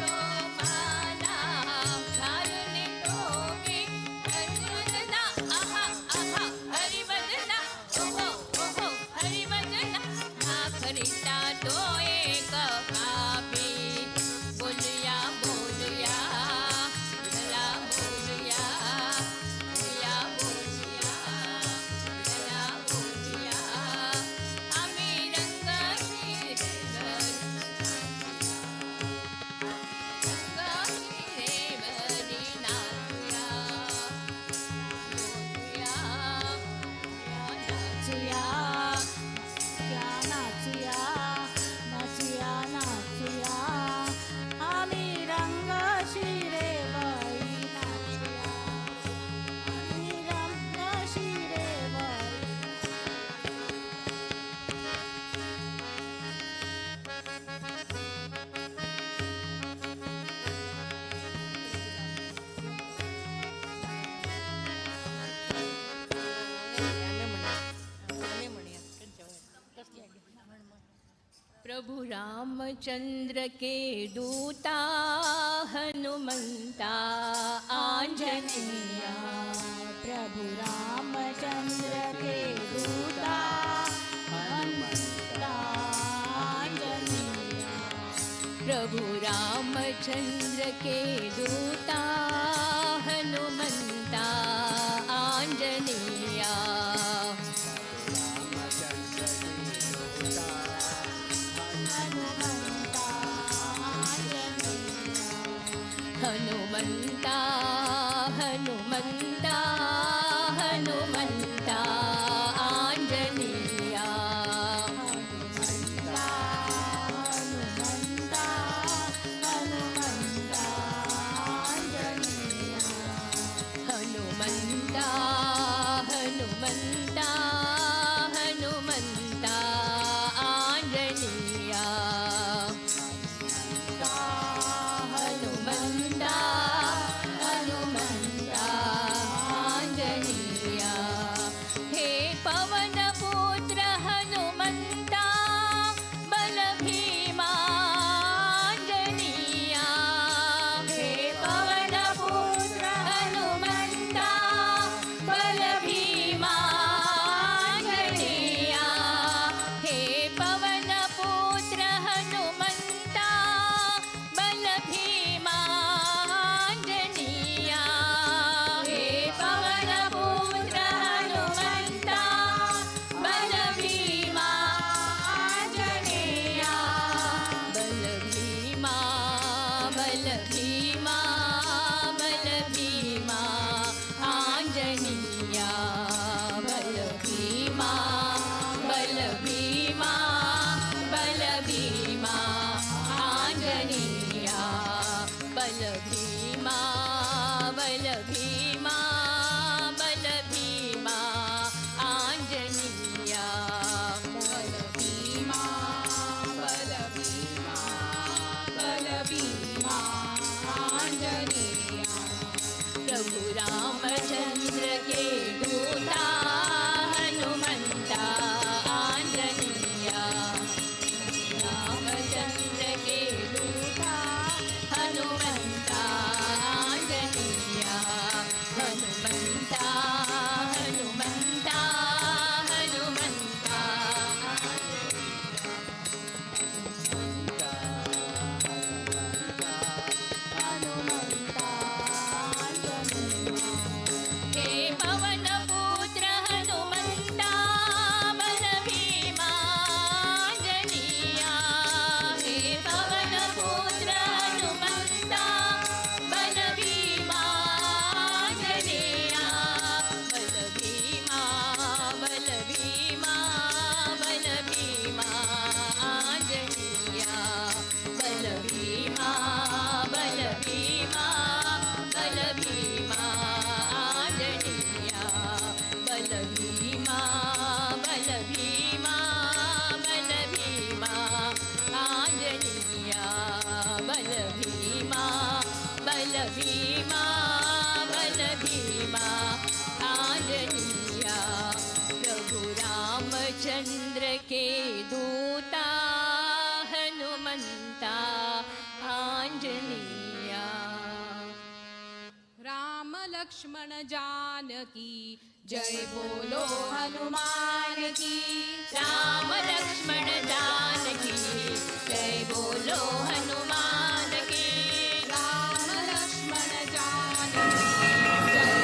विठोबाला घालून टोपी हरिभजना आहा आहा हरिभजना ओहो ओहो हरिभजना भाकरीचा तो एक पापी बोलूया बोलूया विठ्ठला बोलूया बोलूया बोलूया विठ्ठला बोलूया आम्ही रंगाशी रे भरी नाचूया नाचूया नाचूया नाचूया नाचूया आम्ही रंगाशी रे बाई नाचूया आम्ही रंगाशी रे बाई प्रभु रामचंद्र के दूता हनुमंता आंजनेया प्रभु रामचंद्र के दूता हनुमंता आंजनेया प्रभु रामचंद्र के दूता हनुमंता आंजनेया हनुमंता हनुमंता हनुमंता आंजनेया हनुमंता हनुमंता भीमा बल भीमा आंजनेया बल भीमा बल भीमा बल भीमा आंजनेया प्रभु रामचंद्र के दूता हनुमंता आंजनेया रामचंद्र के दूता हनुमंता आंजनेया हनुमंता हनुमंता हनुमंता हे पवन पुत्र हनुमंता बल भीमा आंजनेया हे पवन पुत्र हनुमंता बल भीमा आंजनेया बल भीमा बल भीमा बल भीमा आंजनेया बल भीमा बल भीमा बल भीमा आंजनेया बल भीमा बल भीमा बल भीमा आंजनेया बल भीमा बल भीमा बल भीमा आंजनेया प्रभु रामचंद्र के दूता हनुमंता आंजनेया राम लक्ष्मण जानकी जय बोलो हनुमान की राम लक्ष्मण जानकी जय बोलो हनुमान की राम लक्ष्मण जानकी जय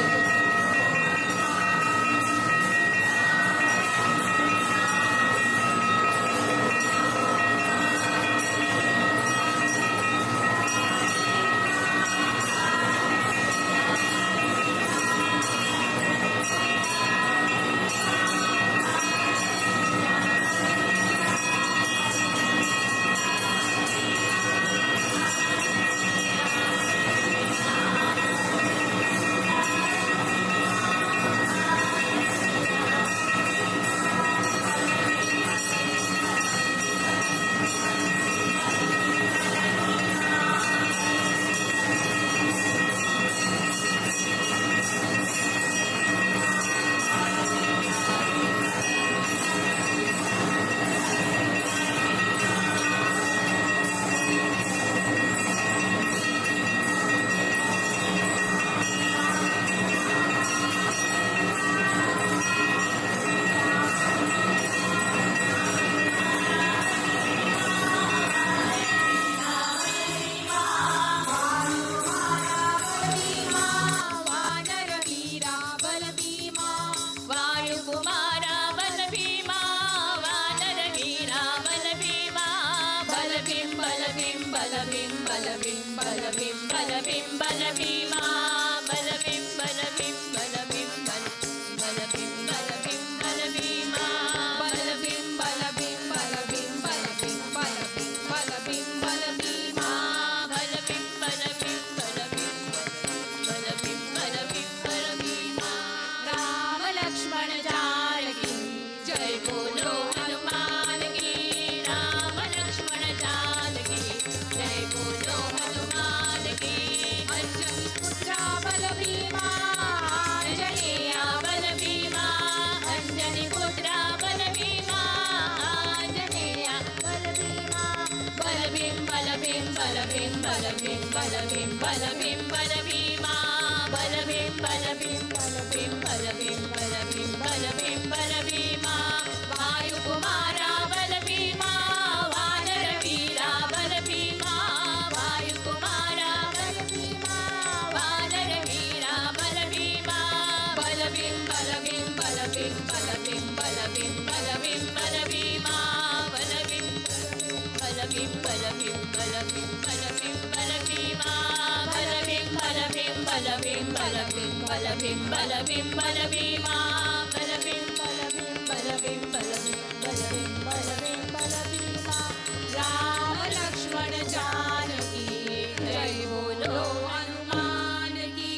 राम लक्ष्मण जानकी जय बोलो हनुमान की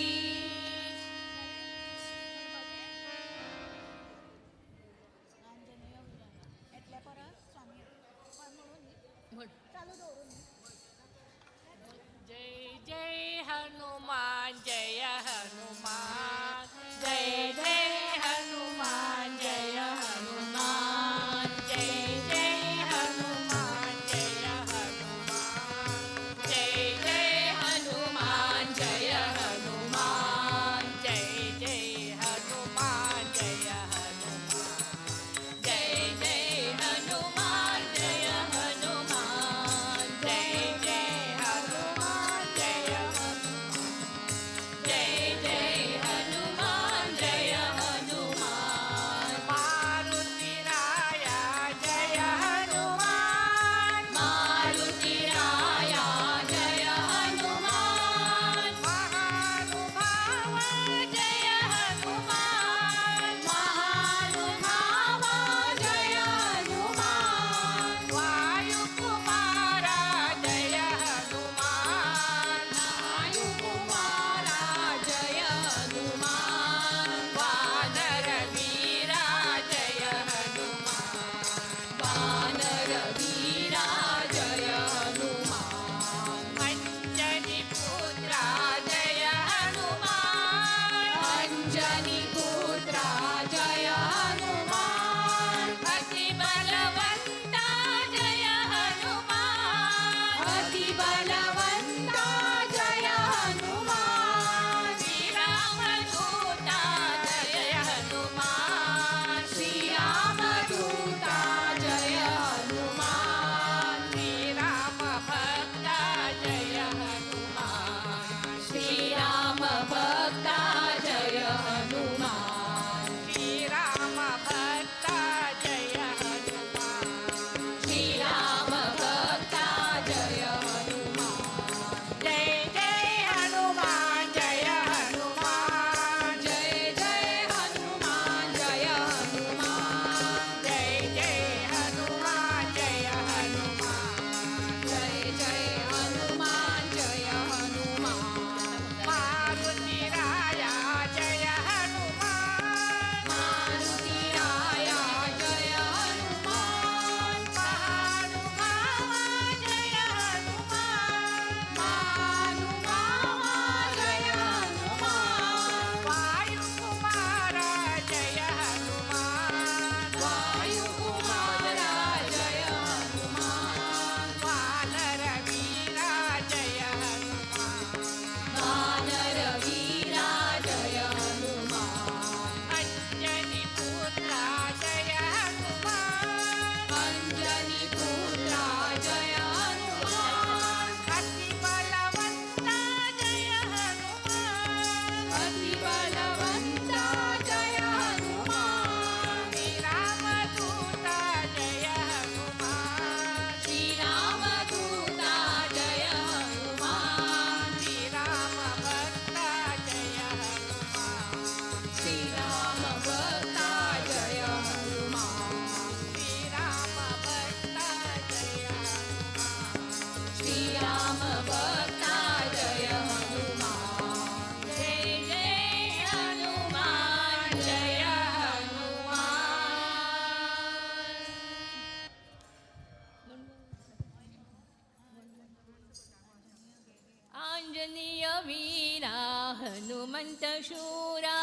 हनुमंत शूरा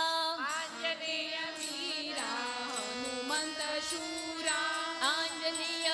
आंजनेय वीरा हनुमंत शूरा आंजनेय